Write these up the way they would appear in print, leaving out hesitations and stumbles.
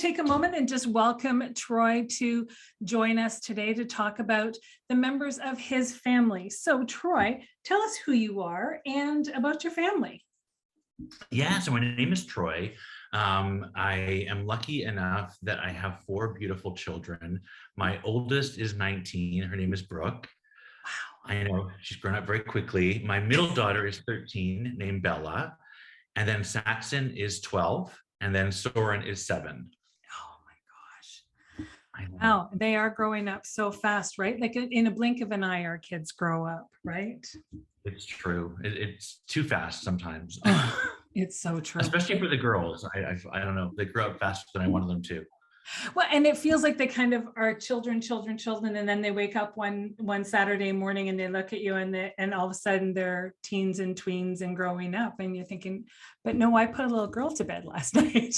take a moment and just welcome Troy to join us today to talk about the members of his family. So Troy, tell us who you are and about your family. Yeah, so my name is Troy. I am lucky enough that I have four beautiful children. My oldest is 19. Her name is Brooke. I know she's grown up very quickly. My middle daughter is 13, named Bella. And then Saxon is 12. And then Soren is 7. Oh my gosh. I know. Wow, they are growing up so fast, right? Like in a blink of an eye, our kids grow up, right? It's true. It's too fast sometimes, It's so true. especially for the girls. I don't know. They grow up faster than I wanted them to. Well, and it feels like they kind of are children, and then they wake up one Saturday morning and they look at you and all of a sudden they're teens and tweens and growing up, and you're thinking, but no, I put a little girl to bed last night.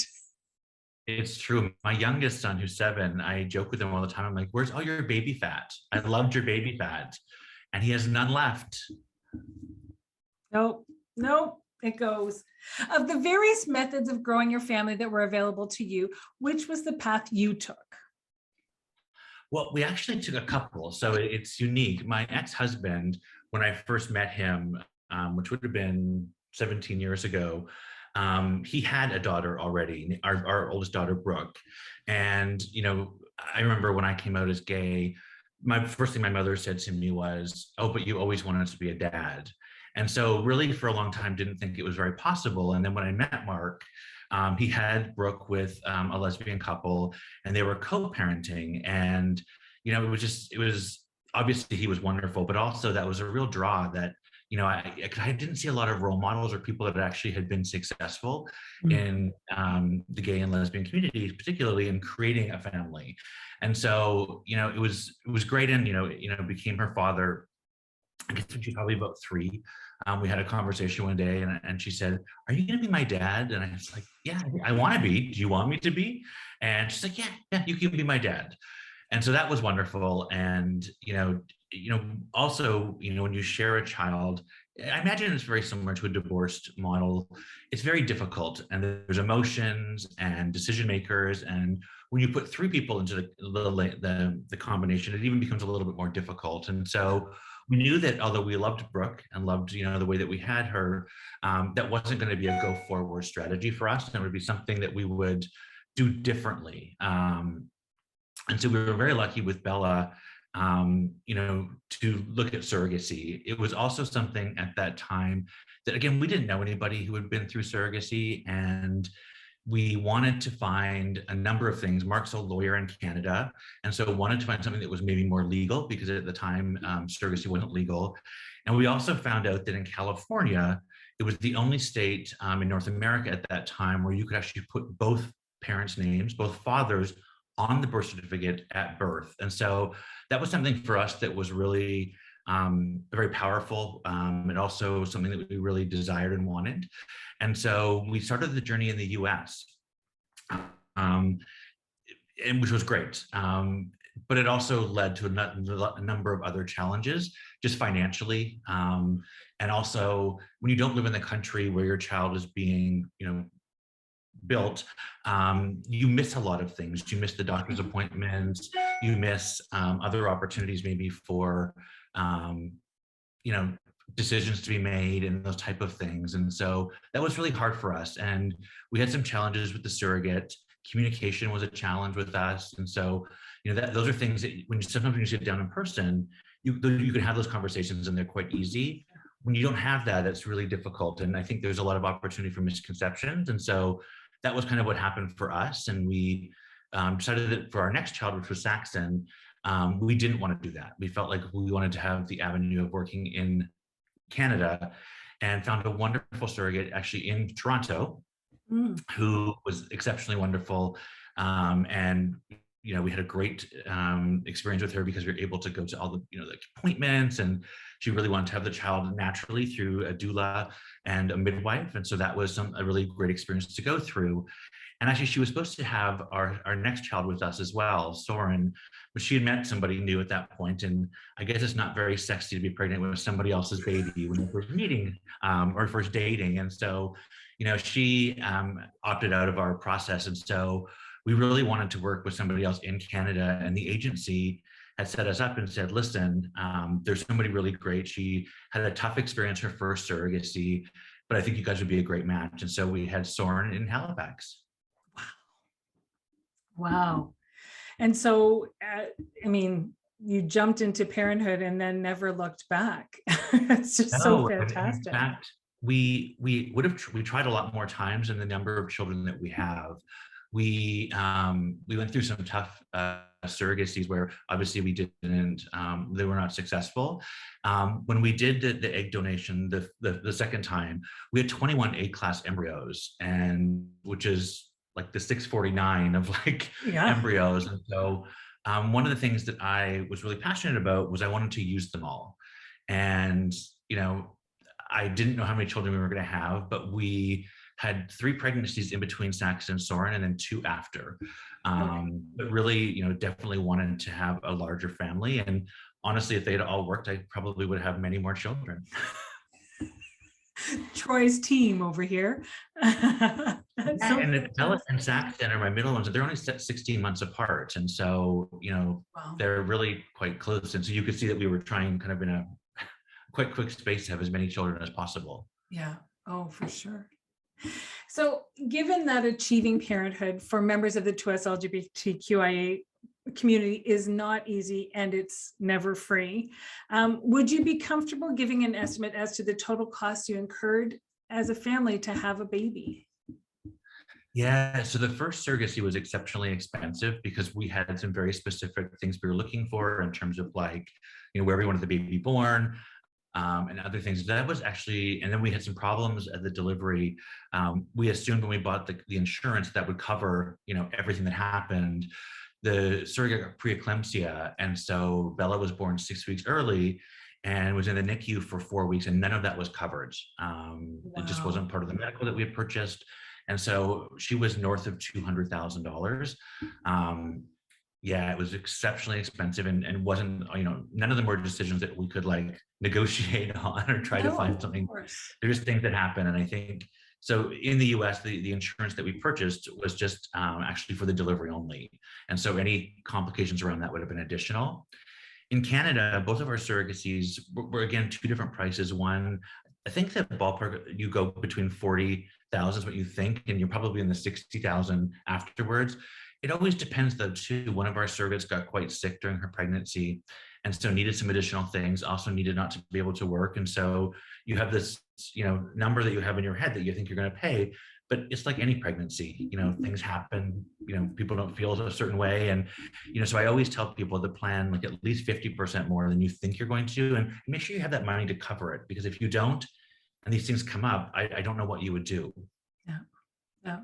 It's true. My youngest son, who's 7, I joke with him all the time. I'm like, "Where's all your baby fat? I loved your baby fat," and he has none left. Nope, it goes. Of the various methods of growing your family that were available to you, which was the path you took? Well, we actually took a couple, so it's unique. My ex-husband, when I first met him, which would have been 17 years ago, he had a daughter already, our oldest daughter, Brooke. And, I remember when I came out as gay, my first thing my mother said to me was, "Oh, but you always wanted to be a dad." And so really for a long time, didn't think it was very possible. And then when I met Mark, he had Brooke with a lesbian couple, and they were co-parenting. And, it was obviously he was wonderful, but also that was a real draw that, I didn't see a lot of role models or people that actually had been successful in the gay and lesbian communities, particularly in creating a family. And so, it was great. And, became her father, I guess when she's probably about 3. We had a conversation one day and she said, "Are you going to be my dad?" And I was like, "Yeah, I want to be. Do you want me to be?" And she's like, yeah, you can be my dad. And so that was wonderful. And, also, when you share a child, I imagine it's very similar to a divorced model. It's very difficult, and there's emotions and decision makers. And when you put 3 people into the combination, it even becomes a little bit more difficult. And so we knew that although we loved Brooke and loved, the way that we had her, that wasn't going to be a go forward strategy for us. And it would be something that we would do differently. And so we were very lucky with Bella, to look at surrogacy. It was also something at that time that, again, we didn't know anybody who had been through surrogacy, and we wanted to find a number of things. Mark's a lawyer in Canada, and so wanted to find something that was maybe more legal, because at the time, surrogacy wasn't legal. And we also found out that in California, it was the only state in North America at that time where you could actually put both parents' names, both fathers, on the birth certificate at birth. And so that was something for us that was really very powerful, and also something that we really desired and wanted. And so we started the journey in the US, and which was great. But it also led to a number of other challenges, just financially. And also, when you don't live in the country where your child is being, built, you miss a lot of things. You miss the doctor's appointments, you miss other opportunities maybe for, decisions to be made and those type of things. And so that was really hard for us. And we had some challenges with the surrogate. Communication was a challenge with us. And so, those are things that sometimes when you sit down in person, you can have those conversations and they're quite easy. When you don't have that, that's really difficult. And I think there's a lot of opportunity for misconceptions. And so that was kind of what happened for us. And we decided that for our next child, which was Saxon, we didn't want to do that. We felt like we wanted to have the avenue of working in Canada, and found a wonderful surrogate actually in Toronto, who was exceptionally wonderful. And we had a great experience with her, because we were able to go to all the the appointments, and she really wanted to have the child naturally through a doula and a midwife. And so that was a really great experience to go through. And actually, she was supposed to have our next child with us as well, Soren, but she had met somebody new at that point. And I guess it's not very sexy to be pregnant with somebody else's baby when you're first meeting or first dating. And so, she opted out of our process. And so we really wanted to work with somebody else in Canada, and the agency had set us up and said, listen, there's somebody really great. She had a tough experience her first surrogacy, but I think you guys would be a great match. And so we had Soren in Halifax. Wow. And so, I mean, you jumped into parenthood and then never looked back. It's just so No, in fantastic. fact, we tried a lot more times than the number of children that we have. We went through some tough surrogacies where obviously we didn't, they were not successful. When we did the egg donation the second time, we had 21 A-class embryos, and which is like the 649 of like Yeah. embryos. And so one of the things that I was really passionate about was I wanted to use them all. And, you know, I didn't know how many children we were going to have, but we had 3 pregnancies in between Saxon and Soren, and then 2 after. But really, you know, definitely wanted to have a larger family. And honestly, if they'd all worked, I probably would have many more children. Troy's team over here. Yeah, and Bella and Saxon are my middle ones. They're only 16 months apart. And so, you know, Wow. they're really quite close. And so you could see that we were trying kind of in a quite quick space to have as many children as possible. Yeah. Oh, for sure. So given that achieving parenthood for members of the 2S LGBTQIA community is not easy and it's never free, would you be comfortable giving an estimate as to the total cost you incurred as a family to have a baby? Yeah, so the first surrogacy was exceptionally expensive because we had some very specific things we were looking for in terms of like, you know, where we wanted the baby born, and other things. That was actually, and then we had some problems at the delivery. We assumed when we bought the insurance that would cover, you know, everything that happened. The surrogate got preeclampsia, and so Bella was born 6 weeks early and was in the NICU for 4 weeks, and none of that was covered. It just wasn't part of the medical that we had purchased. And so she was north of $200,000. Yeah, it was exceptionally expensive, and wasn't, you know, none of them were decisions that we could like negotiate on or try to find something. They're just things that happen. And I think, so in the US, the insurance that we purchased was just actually for the delivery only. And so any complications around that would have been additional. In Canada, both of our surrogacies were again, 2 different prices. One, I think that ballpark, you go between 40,000 is what you think, and you're probably in the 60,000 afterwards. It always depends though too. One of our surrogates got quite sick during her pregnancy, and so needed some additional things, also needed not to be able to work. And so you have this, you know, number that you have in your head that you think you're going to pay, but it's like any pregnancy, you know, things happen, you know, people don't feel a certain way. And, you know, so I always tell people to plan like at least 50% more than you think you're going to, and make sure you have that money to cover it. Because if you don't, and these things come up, I don't know what you would do. Yeah. Yeah.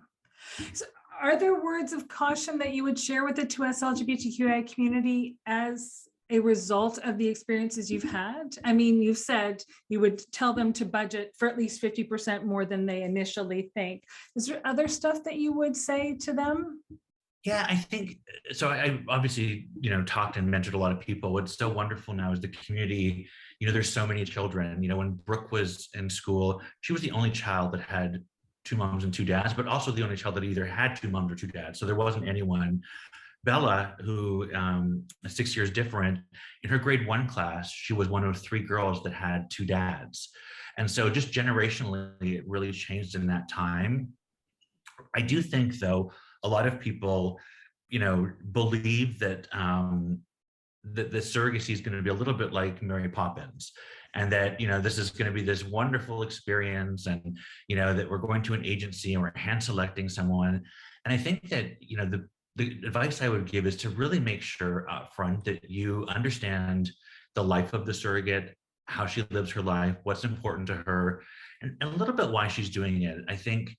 So are there words of caution that you would share with the 2S LGBTQI community as a result of the experiences you've had? I mean, you've said you would tell them to budget for at least 50% more than they initially think. Is there other stuff that you would say to them? Yeah, I think so. I obviously, you know, talked and mentored a lot of people. What's so wonderful now is the community, you know, there's so many children. You know, when Brooke was in school, she was the only child that had 2 moms and 2 dads, but also the only child that either had 2 moms or 2 dads. So there wasn't anyone. Bella, who is 6 years different, in her grade 1 class, she was one of 3 girls that had 2 dads. And so just generationally, it really changed in that time. I do think, though, a lot of people, you know, believe that that the surrogacy is going to be a little bit like Mary Poppins, and that, you know, this is going to be this wonderful experience, and, you know, that we're going to an agency and we're hand selecting someone. And I think that, you know, the advice I would give is to really make sure up front that you understand the life of the surrogate, how she lives her life, what's important to her, and a little bit why she's doing it. I think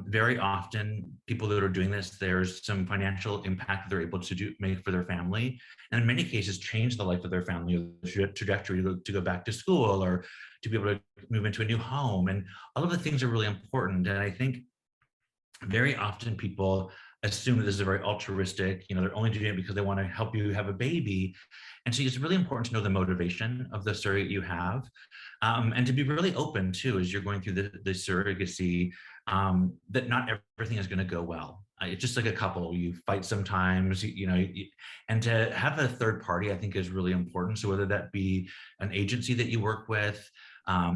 very often people that are doing this, there's some financial impact that they're able to make for their family, and in many cases change the life of their family, the trajectory to go back to school or to be able to move into a new home. And all of the things are really important. And I think very often people assume that this is a very altruistic, you know, they're only doing it because they want to help you have a baby. And so it's really important to know the motivation of the surrogate you have, and to be really open too, as you're going through the surrogacy, that not everything is going to go well. it's just like a couple. You fight sometimes, and to have a third party, I think, is really important. So whether that be an agency that you work with,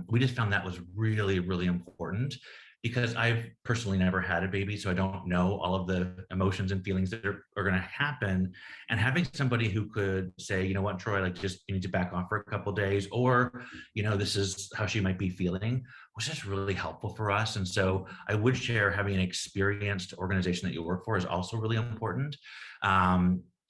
we just found that was really, really important, because I've personally never had a baby, so I don't know all of the emotions and feelings that are going to happen. And having somebody who could say, you know what, Troy, like, just, you need to back off for a couple of days, or, this is how she might be feeling, was just really helpful for us. And so I would share, having an experienced organization that you work for is also really important.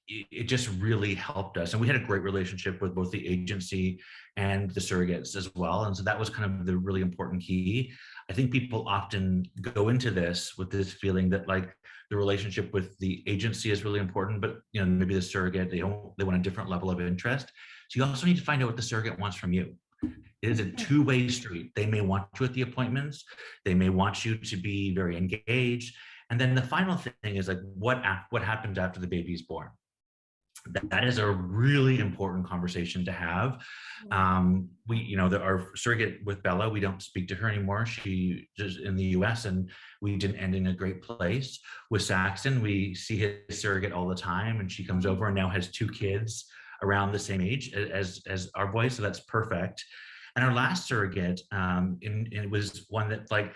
It just really helped us. And we had a great relationship with both the agency and the surrogates as well. And so that was kind of the really important key. I think people often go into this with this feeling that, like, the relationship with the agency is really important, but maybe the surrogate, they want a different level of interest. So you also need to find out what the surrogate wants from you. It is a two-way street. They may want you at the appointments. They may want you to be very engaged. And then the final thing is, like, what happens after the baby's born? That is a really important conversation to have. Our surrogate with Bella, we don't speak to her anymore. She is in the US, and we didn't end in a great place. With Saxon, we see his surrogate all the time, and she comes over and now has 2 kids around the same age as our boy. So that's perfect. And our last surrogate, and it was one that, like,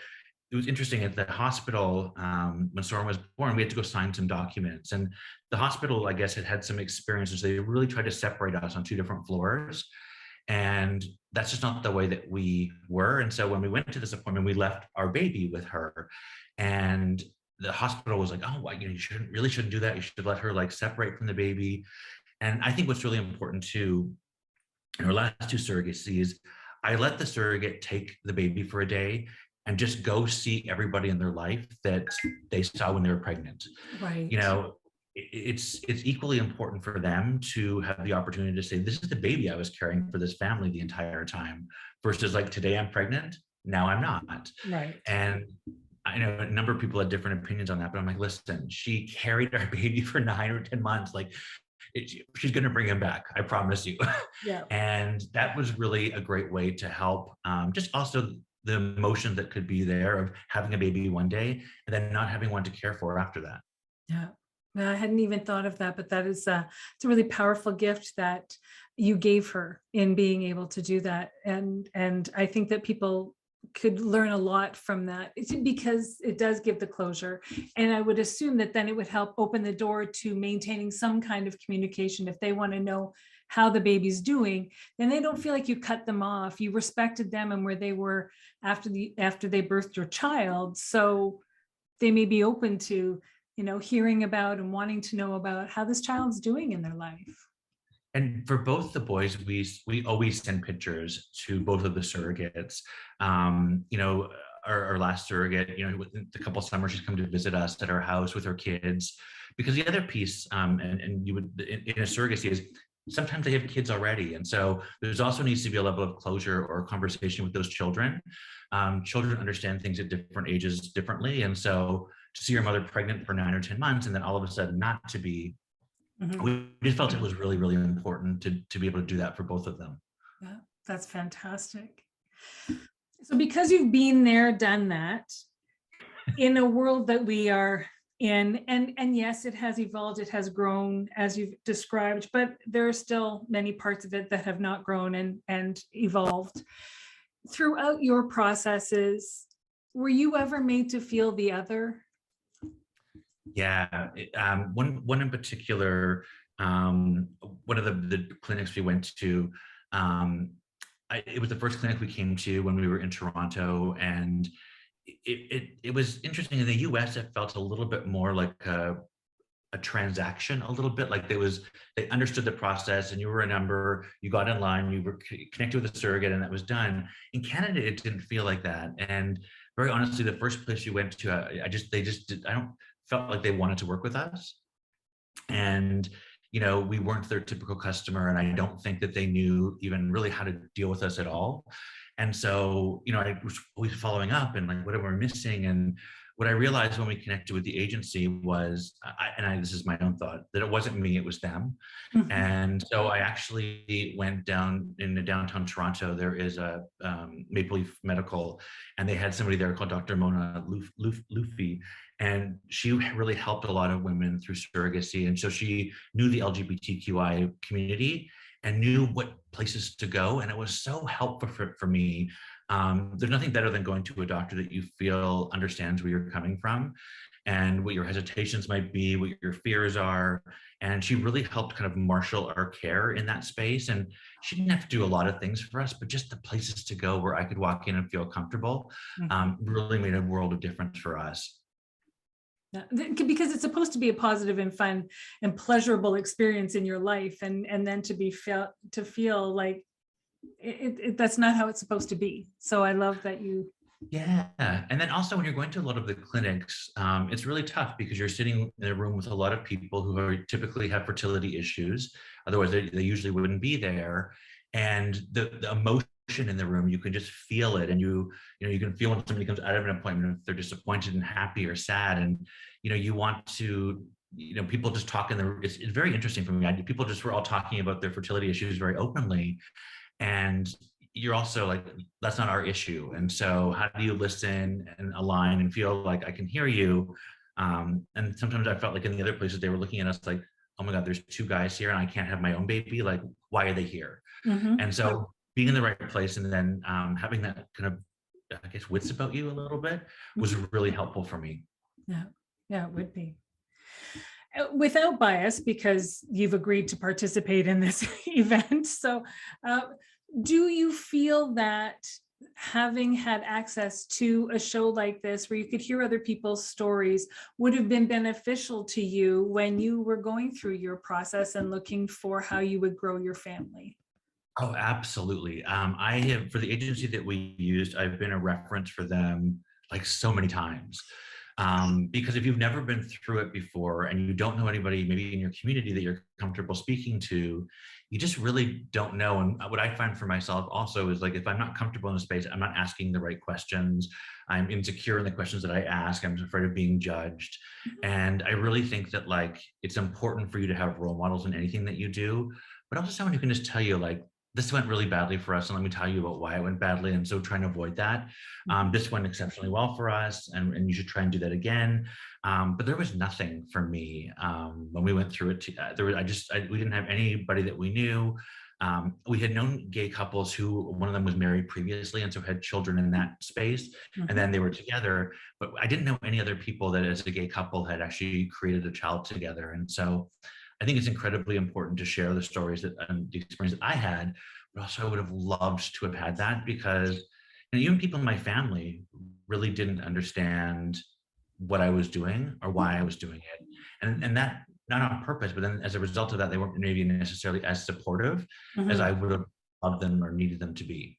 it was interesting at the hospital. When Soren was born, we had to go sign some documents, and the hospital, I guess, had some experiences. They really tried to separate us on 2 different floors, and that's just not the way that we were. And so when we went to this appointment, we left our baby with her, and the hospital was like, "Oh, well, you shouldn't do that. You should let her, like, separate from the baby." And I think what's really important too, in our last 2 surrogacies, I let the surrogate take the baby for a day and just go see everybody in their life that they saw when they were pregnant. Right. It's equally important for them to have the opportunity to say, this is the baby I was carrying for this family the entire time, versus, like, today I'm pregnant, now I'm not. Right. And I know a number of people had different opinions on that, but I'm like, listen, she carried our baby for 9 or 10 months. Like, she's going to bring him back, I promise you. Yeah. And that was really a great way to help, just also the emotion that could be there of having a baby one day and then not having one to care for after that. Yeah. No, I hadn't even thought of that, but that is it's a really powerful gift that you gave her in being able to do that. And I think that people could learn a lot from that, because it does give the closure. And I would assume that then it would help open the door to maintaining some kind of communication. If they want to know how the baby's doing, then they don't feel like you cut them off. You respected them and where they were after they birthed your child. So they may be open to, hearing about and wanting to know about how this child's doing in their life. And for both the boys, we always send pictures to both of the surrogates. Our last surrogate, a couple of summers, she's come to visit us at our house with her kids, because the other piece, and you would, in a surrogacy, is sometimes they have kids already. And so there's also needs to be a level of closure or conversation with those children. Children understand things at different ages differently. And so to see your mother pregnant for 9 or 10 months and then all of a sudden not to be, we just felt it was really, really important to be able to do that for both of them. Yeah, that's fantastic. So because you've been there, done that, in a world that we are in, and yes, it has evolved, it has grown as you've described, but there are still many parts of it that have not grown and evolved. Throughout your processes, were you ever made to feel the other? Yeah, one in particular, one of the clinics we went to, it was the first clinic we came to when we were in Toronto, and it was interesting. In the US, it felt a little bit more like a transaction, a little bit like they understood the process, and you were a number, you got in line, you were connected with a surrogate, and that was done. In Canada, it didn't feel like that. And very honestly, the first place you went to, I don't felt like they wanted to work with us. And we weren't their typical customer, and I don't think that they knew even really how to deal with us at all. And so, I was always following up and like, what are we missing? And what I realized when we connected with the agency was, this is my own thought, that it wasn't me, it was them. Mhm. And so I actually went down in the downtown Toronto. There is a Maple Leaf Medical, and they had somebody there called Dr. Mona Luffy, and she really helped a lot of women through surrogacy. And so she knew the LGBTQI community and knew what places to go. And it was so helpful for me. There's nothing better than going to a doctor that you feel understands where you're coming from and what your hesitations might be, what your fears are. And she really helped kind of marshal our care in that space. And she didn't have to do a lot of things for us, but just the places to go where I could walk in and feel comfortable Mhm. really made a world of difference for us. Yeah, because it's supposed to be a positive and fun and pleasurable experience in your life, and then to feel like that's not how it's supposed to be. So I love that you. Yeah. And then also when you're going to a lot of the clinics, it's really tough because you're sitting in a room with a lot of people who are typically have fertility issues. Otherwise, they usually wouldn't be there. And the emotion in the room, you can just feel it. And you can feel when somebody comes out of an appointment, if they're disappointed and happy or sad. And, you want to, people just talk it's very interesting for me. People just were all talking about their fertility issues very openly. And you're also like, that's not our issue. And so how do you listen and align and feel like I can hear you? And sometimes I felt like in the other places they were looking at us like, oh my God, there's two guys here and I can't have my own baby. Like, why are they here? Mhm. And so being in the right place and then having that kind of, I guess, wits about you a little bit was Mhm. really helpful for me. Yeah, yeah, it would be. Without bias, because you've agreed to participate in this event. So, uh, do you feel that having had access to a show like this, where you could hear other people's stories, would have been beneficial to you when you were going through your process and looking for how you would grow your family? Oh, absolutely. I have, for the agency that we used, I've been a reference for them like so many times. Because if you've never been through it before and you don't know anybody maybe in your community that you're comfortable speaking to, you just really don't know. And what I find for myself also is like, if I'm not comfortable in a space, I'm not asking the right questions. I'm insecure in the questions that I ask. I'm afraid of being judged. And I really think that like, it's important for you to have role models in anything that you do, but also someone who can just tell you like, this went really badly for us, and let me tell you about why it went badly. And so trying to avoid that. This went exceptionally well for us, and you should try and do that again. But there was nothing for me when we went through it. There was, we didn't have anybody that we knew. We had known gay couples who one of them was married previously and so had children in that space, and then they were together. But I didn't know any other people that as a gay couple had actually created a child together. And so I think it's incredibly important to share the stories that the experience that I had, but also I would have loved to have had that because even people in my family really didn't understand what I was doing or why I was doing it. And that not on purpose, but then as a result of that, they weren't maybe necessarily as supportive as Mhm. I would have loved them or needed them to be.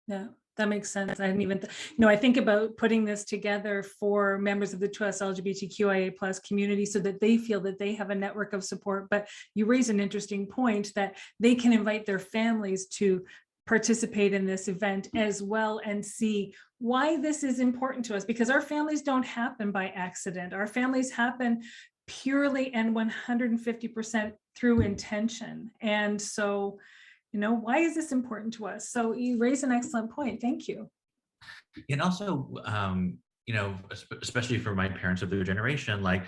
Yeah, that makes sense. I didn't even, I think about putting this together for members of the TWS LGBTQIA plus community so that they feel that they have a network of support. But you raise an interesting point that they can invite their families to participate in this event as well and see why this is important to us, because our families don't happen by accident. Our families happen purely and 150% through intention. And so, why is this important to us? So you raise an excellent point. Thank you. And also, especially for my parents of their generation, like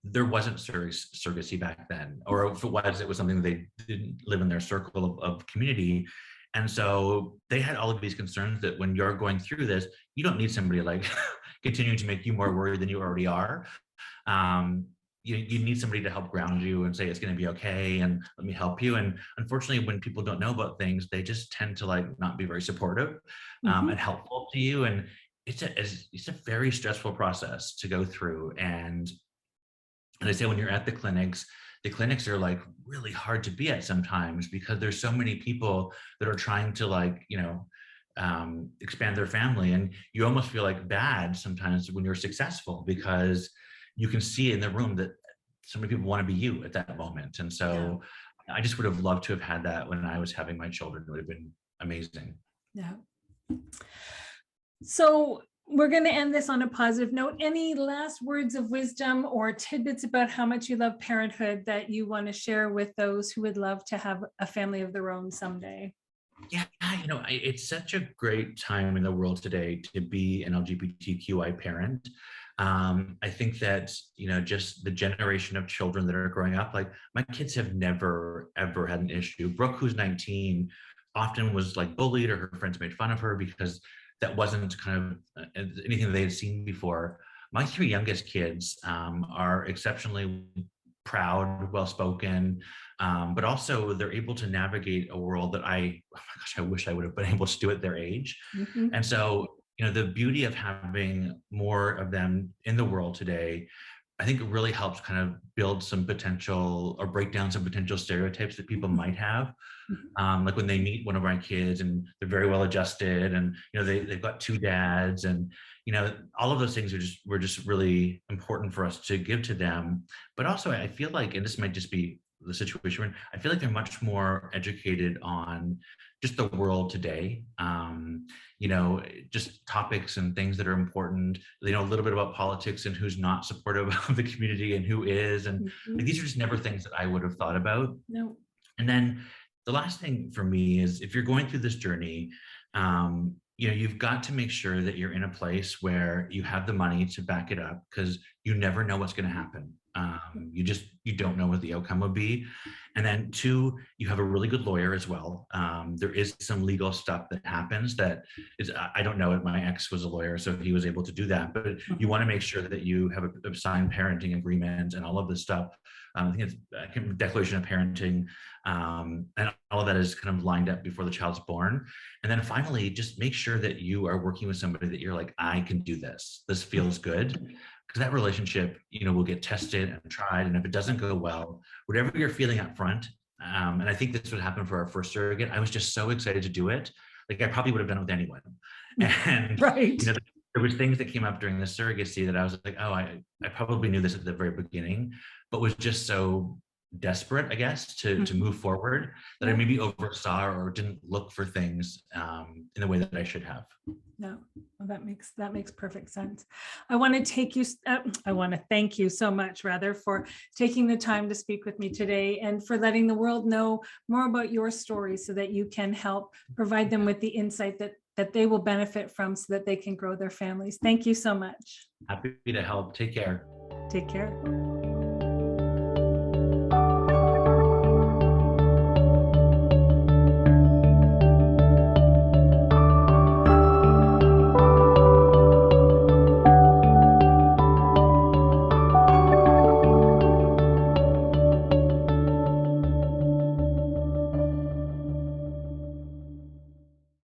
there wasn't surrogacy back then, or if it was something they didn't live in their circle of community. And so they had all of these concerns that when you're going through this, you don't need somebody like continuing to make you more worried than you already are. Um, you need somebody to help ground you and say it's going to be okay and let me help you. And unfortunately, when people don't know about things, they just tend to like not be very supportive and Mhm. helpful to you. And it's a very stressful process to go through. And I say when you're at the clinics are like really hard to be at sometimes because there's so many people that are trying to like, expand their family. And you almost feel like bad sometimes when you're successful because you can see in the room that so many people want to be you at that moment. And Yeah. so I just would have loved to have had that when I was having my children. It would have been amazing. Yeah. So we're going to end this on a positive note. Any last words of wisdom or tidbits about how much you love parenthood that you want to share with those who would love to have a family of their own someday? Yeah, it's such a great time in the world today to be an LGBTQI parent. I think that, just the generation of children that are growing up, like my kids have never, ever had an issue. Brooke, who's 19, often was like bullied or her friends made fun of her because that wasn't kind of anything that they had seen before. My three youngest kids are exceptionally proud, well-spoken, but also they're able to navigate a world that oh my gosh, I wish I would have been able to do at their age. Mhm. And so, the beauty of having more of them in the world today, I think it really helps kind of build some potential or break down some potential stereotypes that people might have. Mhm. Like when they meet one of our kids and they're very well adjusted and they've got two dads and all of those things were just really important for us to give to them. But also I feel like, and this might just be the situation we're in, I feel like they're much more educated on just the world today. Just topics and things that are important. They know a little bit about politics and who's not supportive of the community and who is. And like, Mhm. these are just never things that I would have thought about. No. And then the last thing for me is if you're going through this journey, you've got to make sure that you're in a place where you have the money to back it up because you never know what's going to happen. You don't know what the outcome will be. And then two, you have a really good lawyer as well. There is some legal stuff that happens that is, I don't know if my ex was a lawyer, so he was able to do that, but you want to make sure that you have a signed parenting agreement and all of this stuff. I think it's declaration of parenting, and all of that is kind of lined up before the child's born. And then finally, just make sure that you are working with somebody that you're like, I can do this. This feels good. Because that relationship, will get tested and tried. And if it doesn't go well, whatever you're feeling up front, and I think this would happen for our first surrogate, I was just so excited to do it. Like I probably would have done it with anyone. And, Right. there was things that came up during the surrogacy that I was like, oh, I probably knew this at the very beginning, but was just so desperate, I guess, to move forward that I maybe oversaw or didn't look for things in the way that I should have. No, well, that makes perfect sense. I want to thank you so much, rather, for taking the time to speak with me today and for letting the world know more about your story so that you can help provide them with the insight that they will benefit from so that they can grow their families. Thank you so much. Happy to help. Take care. Take care.